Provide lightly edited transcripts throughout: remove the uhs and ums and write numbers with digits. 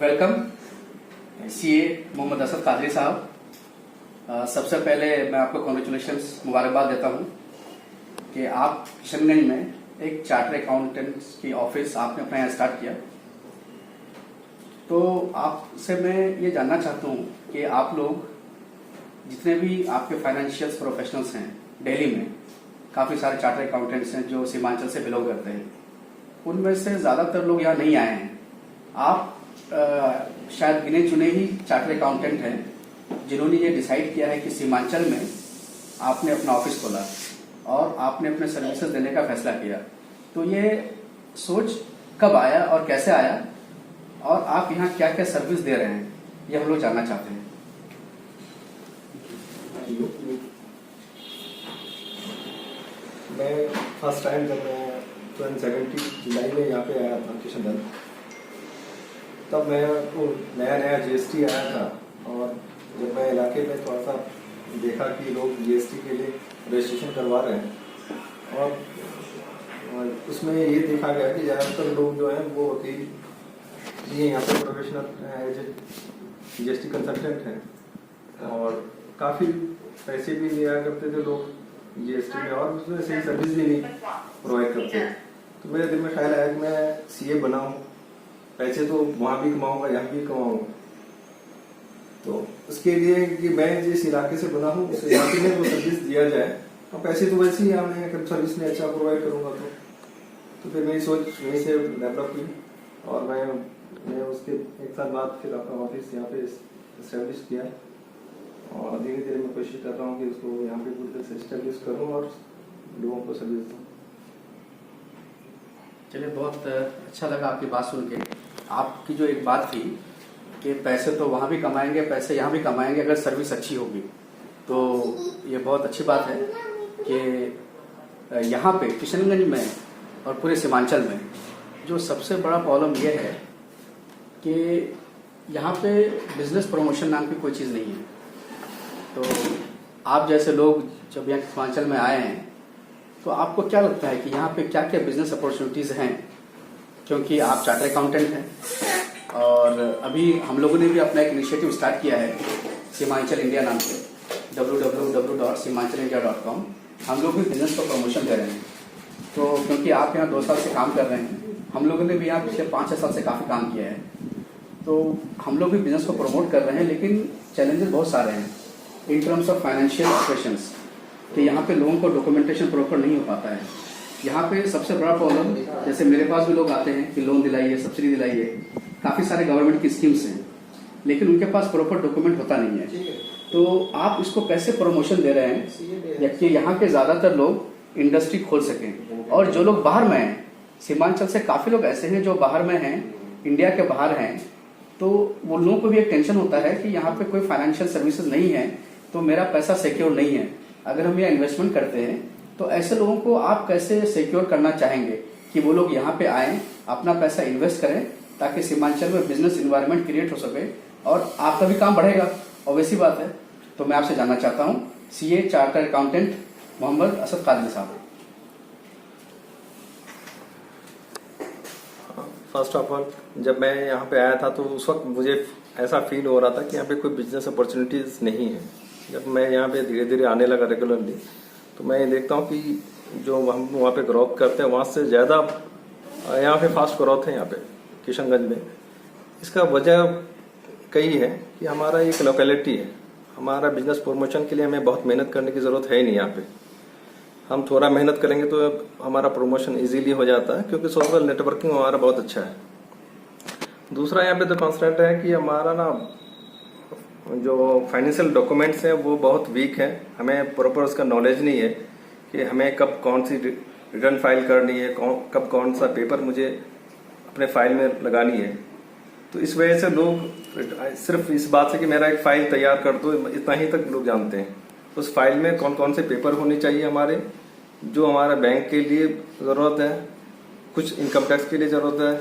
Welcome CA Mohammad Asad Qadri साहब। सबसे पहले मैं आपको कॉन्ग्रेचुलेशंस मुबारकबाद देता हूं कि आप किशनगंज में एक चार्टर अकाउंटेंट की ऑफिस आपने अपना यहाँ स्टार्ट किया। तो आपसे मैं ये जानना चाहता हूँ कि आप लोग जितने भी आपके फाइनेंशियल प्रोफेशनल्स हैं दिल्ली में, काफ़ी सारे चार्टर अकाउंटेंट्स हैं जो सीमांचल से बिलोंग करते हैं, उनमें से ज़्यादातर लोग यहाँ नहीं आए हैं। आप शायद गिने चुने ही चार्टर अकाउंटेंट हैं जिन्होंने ये डिसाइड किया है कि सीमांचल में आपने अपना ऑफिस खोला और आपने अपने सर्विसेज देने का फैसला किया। तो ये सोच कब आया और कैसे आया, और आप यहाँ क्या क्या सर्विस दे रहे हैं, ये हम लोग जानना चाहते हैं। मैं फर्स्ट टाइम जब मैं 2017 जुलाई में यहाँ पे आया था किशनगंज, तब मैं को नया जीएसटी आया था। और जब मैं इलाके में थोड़ा सा देखा कि लोग जीएसटी के लिए रजिस्ट्रेशन करवा रहे हैं, और उसमें ये देखा गया कि ज़्यादातर लोग जो हैं वो वकील ये यहाँ पे प्रोफेशनल एज जीएसटी कंसल्टेंट हैं और काफ़ी पैसे भी लिया करते थे लोग जीएसटी में, और उसमें सही सर्विस भी नहीं प्रोवाइड करते। तो मेरे दिल में ख्याल आया कि मैं सीए बनाऊं, पैसे तो वहाँ भी कमाऊंगा यहाँ भी कमाऊंगा। तो उसके लिए कि मैं जिस इलाके से बना हूँ उस इलाके में वो सर्विस दिया जाए, और पैसे तो वैसे ही मैं सर्विस में अच्छा प्रोवाइड करूँगा। तो फिर मेरी सोच वहीं से डेवलप हुई, और मैं उसके एक साल बाद फिर अपना ऑफिस यहाँ पे इस्टेब्लिश किया, और धीरे धीरे मैं कोशिश कर रहा हूँ कि उसको यहाँ पे पूरी तरह से इस्टेब्लिश करूँ और लोगों को सर्विस दूँ। चलिए, बहुत अच्छा लगा आपकी बात सुन के। आपकी जो एक बात थी कि पैसे तो वहाँ भी कमाएंगे, पैसे यहाँ भी कमाएंगे अगर सर्विस अच्छी होगी, तो ये बहुत अच्छी बात है कि यहाँ पे किशनगंज में और पूरे सीमांचल में जो सबसे बड़ा प्रॉब्लम ये है कि यहाँ पे बिजनेस प्रमोशन नाम की कोई चीज़ नहीं है। तो आप जैसे लोग जब यहाँ सीमांचल में आए हैं, तो आपको क्या लगता है कि यहाँ पे क्या क्या बिजनेस अपॉर्चुनिटीज़ हैं? क्योंकि आप चार्टर अकाउंटेंट हैं और अभी हम लोगों ने भी अपना एक इनिशिएटिव स्टार्ट किया है सीमांचल इंडिया नाम से, www.simanchalindia.com। हम लोग भी बिजनेस को प्रमोशन दे रहे हैं। तो क्योंकि आप यहाँ 2 साल से काम कर रहे हैं, हम लोगों ने भी यहाँ पिछले 5-6 साल से काफ़ी काम किया है, तो हम लोग भी बिजनेस को प्रमोट कर रहे हैं। लेकिन चैलेंजेस बहुत सारे हैं in terms of financial operations, कि यहाँ पे लोगों को डॉक्यूमेंटेशन प्रॉपर नहीं हो पाता है। यहाँ पे सबसे बड़ा प्रॉब्लम, जैसे मेरे पास भी लोग आते हैं कि लोन दिलाइए, सब्सिडी दिलाइए, काफ़ी सारे गवर्नमेंट की स्कीम्स हैं, लेकिन उनके पास प्रॉपर डॉक्यूमेंट होता नहीं है। तो आप इसको कैसे प्रमोशन दे रहे हैं कि यहाँ के ज़्यादातर लोग इंडस्ट्री खोल सकें? और जो लोग बाहर में हैं, सीमांचल से काफ़ी लोग ऐसे हैं जो बाहर में हैं, इंडिया के बाहर हैं, तो वो लोगों को भी एक टेंशन होता है कि यहाँ पे कोई फाइनेंशियल सर्विसेज नहीं है, तो मेरा पैसा सिक्योर नहीं है। अगर हम यहाँ इन्वेस्टमेंट करते हैं, तो ऐसे लोगों को आप कैसे सिक्योर करना चाहेंगे कि वो लोग यहाँ पे आएँ, अपना पैसा इन्वेस्ट करें, ताकि सीमांचल में बिजनेस इन्वायरमेंट क्रिएट हो सके और आपका भी काम बढ़ेगा? ऑब्वियसली बात है। तो मैं आपसे जानना चाहता हूँ, CA charter accountant Mohammad Asad Qadri साहब। फर्स्ट ऑफ ऑल, जब मैं यहाँ पे आया था तो उस वक्त मुझे ऐसा फील हो रहा था कि यहाँ पे कोई बिजनेस अपॉर्चुनिटीज नहीं है। जब मैं यहाँ पे धीरे धीरे आने लगा रेगुलरली, तो मैं देखता हूँ कि जो हम वहाँ पे ग्रोथ करते हैं वहाँ से ज़्यादा यहाँ पे फास्ट ग्रोथ है यहाँ पे किशनगंज में। इसका वजह कई है कि हमारा एक लोकेलिटी है। हमारा बिजनेस प्रमोशन के लिए हमें बहुत मेहनत करने की ज़रूरत है ही नहीं। यहाँ पे हम थोड़ा मेहनत करेंगे तो हमारा प्रमोशन इजीली हो जाता है, क्योंकि सोशल नेटवर्किंग हमारा बहुत अच्छा है। दूसरा यहाँ पे तो कॉन्सेप्ट है कि हमारा ना जो फाइनेंशियल डॉक्यूमेंट्स हैं वो बहुत वीक हैं। हमें प्रॉपर उसका नॉलेज नहीं है कि हमें कब कौन सी रिटर्न फाइल करनी है, कब कौन सा पेपर मुझे अपने फाइल में लगानी है। तो इस वजह से लोग सिर्फ इस बात से कि मेरा एक फाइल तैयार कर दो, इतना ही तक लोग जानते हैं। उस फाइल में कौन कौन से पेपर होने चाहिए हमारे, जो हमारे बैंक के लिए ज़रूरत है, कुछ इनकम टैक्स के लिए ज़रूरत है,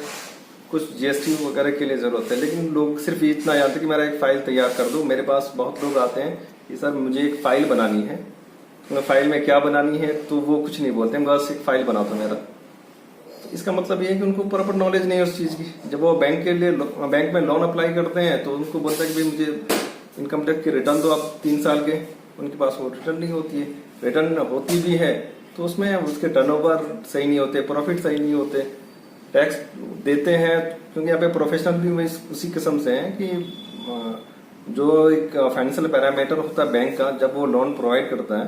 कुछ जीएसटी वगैरह के लिए ज़रूरत है। लेकिन लोग सिर्फ इतना जानते हैं कि मेरा एक फ़ाइल तैयार कर दो। मेरे पास बहुत लोग आते हैं कि सर मुझे एक फ़ाइल बनानी है, तो फाइल में क्या बनानी है, तो वो कुछ नहीं बोलते हैं, बस एक फ़ाइल बना दो मेरा। इसका मतलब ये है कि उनको प्रॉपर नॉलेज नहीं है उस चीज़ की। जब वो बैंक में लोन अप्लाई करते हैं तो उनको बोलता है कि भाई मुझे इनकम टैक्स की रिटर्न दो आप 3 साल के, उनके पास वो रिटर्न नहीं होती है। रिटर्न होती भी है तो उसमें उसके टर्नओवर सही नहीं होते, प्रॉफिट सही नहीं होते, टैक्स देते हैं। क्योंकि यहाँ पे प्रोफेशनल भी उसी किस्म से हैं कि जो एक फाइनेंशियल पैरामीटर होता है बैंक का, जब वो लोन प्रोवाइड करता है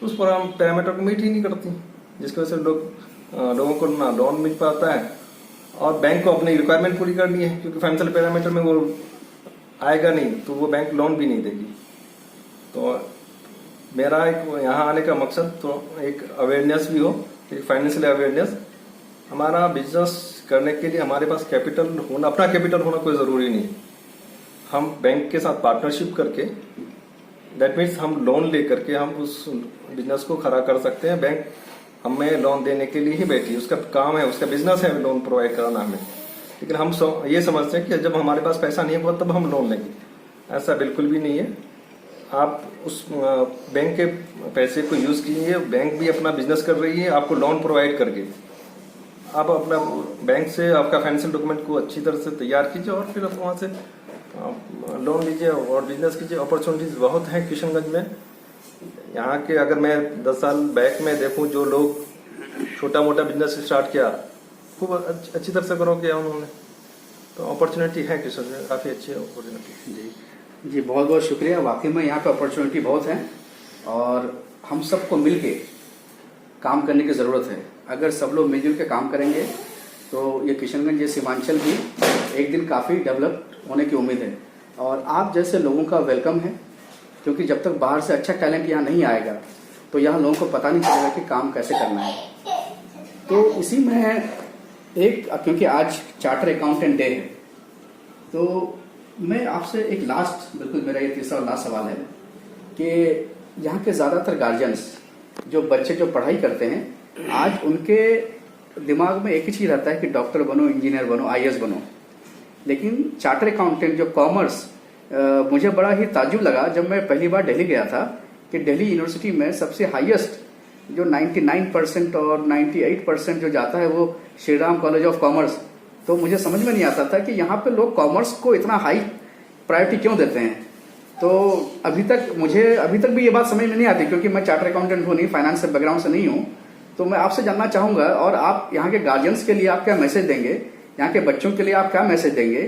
तो उस पैरामीटर को मीट ही नहीं करती, जिसकी वजह से लोगों को ना लोन मिल पाता है और बैंक को अपनी रिक्वायरमेंट पूरी करनी है, क्योंकि फाइनेंशियल पैरामीटर में वो आएगा नहीं तो वो बैंक लोन भी नहीं देगी। तो मेरा एक यहाँ आने का मकसद तो एक अवेयरनेस भी हो, एक फाइनेंशियल अवेयरनेस। हमारा बिजनेस करने के लिए हमारे पास कैपिटल होना, अपना कैपिटल होना कोई ज़रूरी नहीं। हम बैंक के साथ पार्टनरशिप करके, दैट मीन्स हम लोन लेकर के हम उस बिजनेस को खड़ा कर सकते हैं। बैंक हमें लोन देने के लिए ही बैठी है, उसका काम है, उसका बिजनेस है लोन प्रोवाइड कराना हमें। लेकिन हम ये समझते हैं कि जब हमारे पास पैसा नहीं होगा तब हम लोन लेंगे, ऐसा बिल्कुल भी नहीं है। आप उस बैंक के पैसे को यूज कीजिए, बैंक भी अपना बिजनेस कर रही है आपको लोन प्रोवाइड करके। आप अपना बैंक से आपका फाइनेंशियल डॉक्यूमेंट को अच्छी तरह से तैयार कीजिए और फिर आप वहाँ से लोन लीजिए और बिजनेस कीजिए। अपॉर्चुनिटीज बहुत हैं किशनगंज में। यहाँ के अगर मैं 10 साल बैक में देखूँ, जो लोग छोटा मोटा बिजनेस स्टार्ट किया खूब अच्छी तरह से करो किया उन्होंने, तो अपॉर्चुनिटी है किशनगंज में, काफ़ी अच्छी अपॉर्चुनिटी। जी बहुत बहुत शुक्रिया। वाकई में यहाँ पे अपॉर्चुनिटी बहुत है और हम सबको मिलके काम करने की ज़रूरत है। अगर सब लोग मिलजुल के काम करेंगे तो ये किशनगंज, ये सीमांचल भी एक दिन काफ़ी डेवलप होने की उम्मीद है। और आप जैसे लोगों का वेलकम है, क्योंकि जब तक बाहर से अच्छा टैलेंट यहाँ नहीं आएगा तो यहाँ लोगों को पता नहीं चलेगा कि काम कैसे करना है। तो इसी में क्योंकि आज चार्टर अकाउंटेंट डे है, तो मैं आपसे एक लास्ट, बिल्कुल मेरा ये तीसरा और लास्ट सवाल है कि यहाँ के ज़्यादातर गार्जियंस, जो बच्चे जो पढ़ाई करते हैं, आज उनके दिमाग में एक ही चीज़ रहता है कि डॉक्टर बनो, इंजीनियर बनो, IAS बनो। लेकिन चार्टर अकाउंटेंट जो कॉमर्स, मुझे बड़ा ही ताज्जुब लगा जब मैं पहली बार दिल्ली गया था कि दिल्ली यूनिवर्सिटी में सबसे हाईएस्ट जो 99% और 98% जो जाता है वो Shri Ram college of commerce. तो मुझे समझ में नहीं आता था कि यहाँ पे लोग कॉमर्स को इतना हाई प्रायोरिटी क्यों देते हैं। तो अभी तक भी ये बात समझ में नहीं आती, क्योंकि मैं चार्टर अकाउंटेंट हूँ नहीं, फाइनेंस बैकग्राउंड से नहीं हूँ। तो मैं आपसे जानना चाहूँगा, और आप यहाँ के गार्जियंस के लिए आप क्या मैसेज देंगे, यहाँ के बच्चों के लिए आप क्या मैसेज देंगे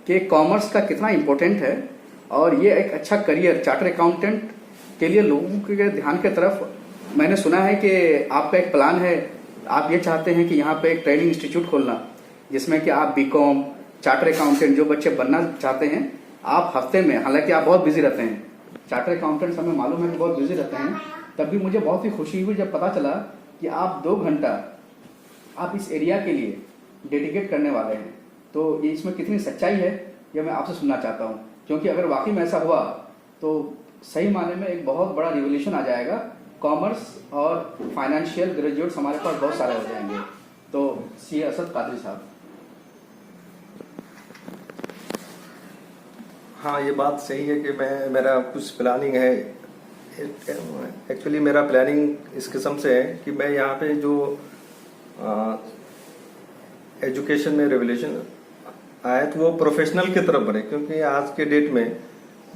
कि कॉमर्स का कितना इम्पोर्टेंट है और ये एक अच्छा करियर चार्टर अकाउंटेंट के लिए लोगों के ध्यान की तरफ। मैंने सुना है कि आपका एक प्लान है, आप ये चाहते हैं कि यहाँ पे एक ट्रेनिंग इंस्टीट्यूट खोलना जिसमें कि आप BCom, चार्टर अकाउंटेंट जो बच्चे बनना चाहते हैं, आप हफ्ते में, हालांकि आप बहुत बिजी रहते हैं, चार्टर अकाउंटेंट्स हमें मालूम है कि बहुत बिजी रहते हैं, तब भी मुझे बहुत ही खुशी हुई जब पता चला कि आप 2 घंटा आप इस एरिया के लिए डेडिकेट करने वाले हैं। तो ये इसमें कितनी सच्चाई है ये मैं आपसे सुनना चाहता हूँ, क्योंकि अगर वाकई में ऐसा हुआ तो सही माने में एक बहुत बड़ा रिवोल्यूशन आ जाएगा। कॉमर्स और फाइनेंशियल ग्रेजुएट्स हमारे पास बहुत सारे हो जाएंगे। तो CA असद कादरी साहब। हाँ, ये बात सही है कि मेरा कुछ प्लानिंग है। एक्चुअली मेरा प्लानिंग इस किस्म से है कि मैं यहाँ पे जो एजुकेशन में रेवोल्यूशन आया तो वो प्रोफेशनल की तरफ बढ़े, क्योंकि आज के डेट में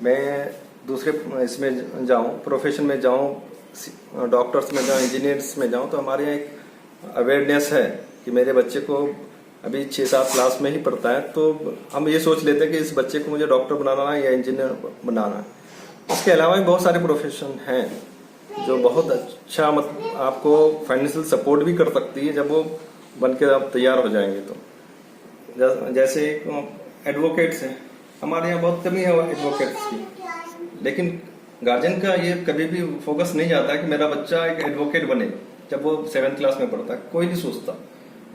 मैं दूसरे इसमें जाऊँ, प्रोफेशन में जाऊँ, डॉक्टर्स में जाऊँ, इंजीनियर्स में जाऊँ, तो हमारे यहाँ एक अवेयरनेस है कि मेरे बच्चे को अभी 6-7 क्लास में ही पढ़ता है, तो हम ये सोच लेते हैं कि इस बच्चे को मुझे डॉक्टर बनाना है या इंजीनियर बनाना है। इसके अलावा भी बहुत सारे प्रोफेशन हैं जो बहुत अच्छा मतलब आपको फाइनेंशियल सपोर्ट भी कर सकती है जब वो बन के आप तैयार हो जाएंगे। तो जैसे एडवोकेट्स हैं, हमारे यहाँ बहुत कमी है एडवोकेट्स की, लेकिन गार्जियन का ये कभी भी फोकस नहीं जाता कि मेरा बच्चा एक एडवोकेट बने जब वो 7th क्लास में पढ़ता है, कोई नहीं सोचता।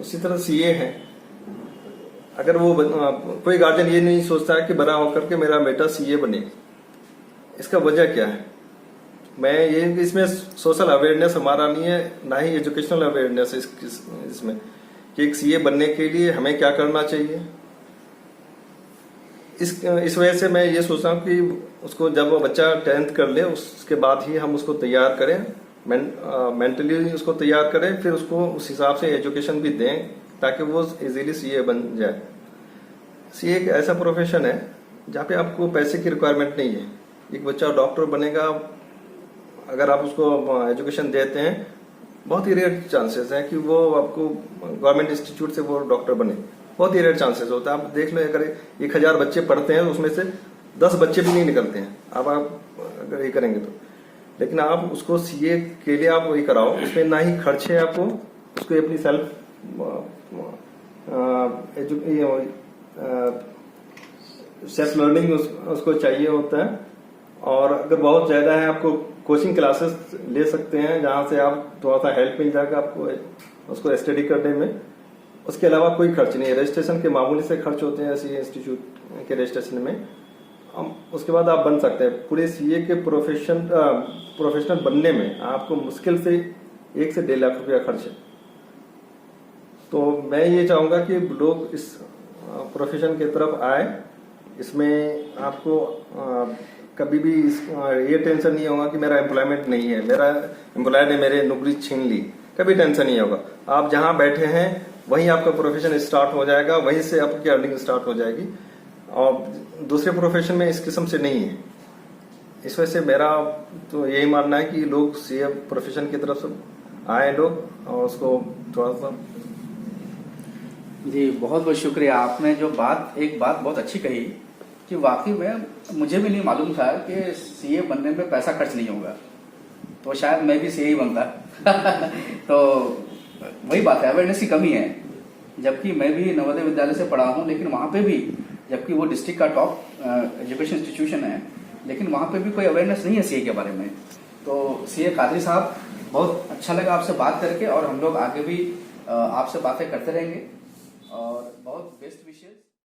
उसी तरह CA है, अगर वो कोई गार्जियन ये नहीं सोचता है कि बड़ा होकर के मेरा बेटा CA बने। इसका वजह क्या है? मैं ये इसमें सोशल अवेयरनेस हमारा नहीं है, ना ही एजुकेशनल अवेयरनेस इसमें कि एक CA बनने के लिए हमें क्या करना चाहिए। इस वजह से मैं ये सोचता हूँ कि उसको जब वो बच्चा 10th कर ले उसके बाद ही हम उसको तैयार करें, मेंटली उसको तैयार करें, फिर उसको उस हिसाब से एजुकेशन भी दें ताकि वो इजीली सीए बन जाए। सीए एक ऐसा प्रोफेशन है जहाँ पे आपको पैसे की रिक्वायरमेंट नहीं है। एक बच्चा डॉक्टर बनेगा, अगर आप उसको एजुकेशन देते हैं, बहुत ही रेयर चांसेस है कि वो आपको गवर्नमेंट इंस्टीट्यूट से वो डॉक्टर बने, बहुत ही रेयर चांसेस होता है। आप देख लो, अगर 1000 बच्चे पढ़ते हैं उसमें से 10 बच्चे भी नहीं निकलते हैं, अब आप अगर ये करेंगे तो। लेकिन आप उसको सीए के लिए आप वही कराओ, उसमें ना ही खर्च है आपको, उसको अपनी सेल्फ लर्निंग उसको चाहिए होता है। और अगर बहुत ज्यादा है, आपको कोचिंग क्लासेस ले सकते हैं जहां से आप थोड़ा सा हेल्प मिल जाएगा आपको उसको स्टडी करने में। उसके अलावा कोई खर्च नहीं है। रजिस्ट्रेशन के मामूली से खर्च होते हैं सीए इंस्टीट्यूट के रजिस्ट्रेशन में। उसके बाद आप बन सकते हैं। पूरे सीए के प्रोफेशनल बनने में आपको मुश्किल से 1 से 1.5 लाख रुपया खर्च है। तो मैं ये चाहूंगा कि लोग इस प्रोफेशन की तरफ आए। इसमें आपको कभी भी ये टेंशन नहीं होगा कि मेरा एम्प्लॉयमेंट नहीं है, मेरा एम्प्लॉयर ने मेरे नौकरी छीन ली, कभी टेंशन नहीं होगा। आप जहां बैठे हैं वहीं आपका प्रोफेशन स्टार्ट हो जाएगा, वहीं से आपकी अर्निंग स्टार्ट हो जाएगी। और दूसरे प्रोफेशन में इस किस्म से नहीं है। इस वजह से मेरा तो यही मानना है कि लोग सीए प्रोफेशन की तरफ से आए लोग, और उसको थोड़ा सा। जी बहुत बहुत शुक्रिया। आपने जो एक बात बहुत अच्छी कही कि वाकई में मुझे भी नहीं मालूम था कि सीए बनने में पैसा खर्च नहीं होगा, तो शायद मैं भी सीए ही बनता। तो वही बात है, अवेयरनेस की कमी है। जबकि मैं भी नवोदय विद्यालय से पढ़ा हूँ, लेकिन वहां पे भी, जबकि वो डिस्ट्रिक्ट का टॉप एजुकेशन इंस्टीट्यूशन है, लेकिन वहां पे भी कोई अवेयरनेस नहीं है सीए के बारे में। तो सीए कादरी साहब, बहुत अच्छा लगा आपसे बात करके, और हम लोग आगे भी आपसे बातें करते रहेंगे, और बहुत बेस्ट विशेष।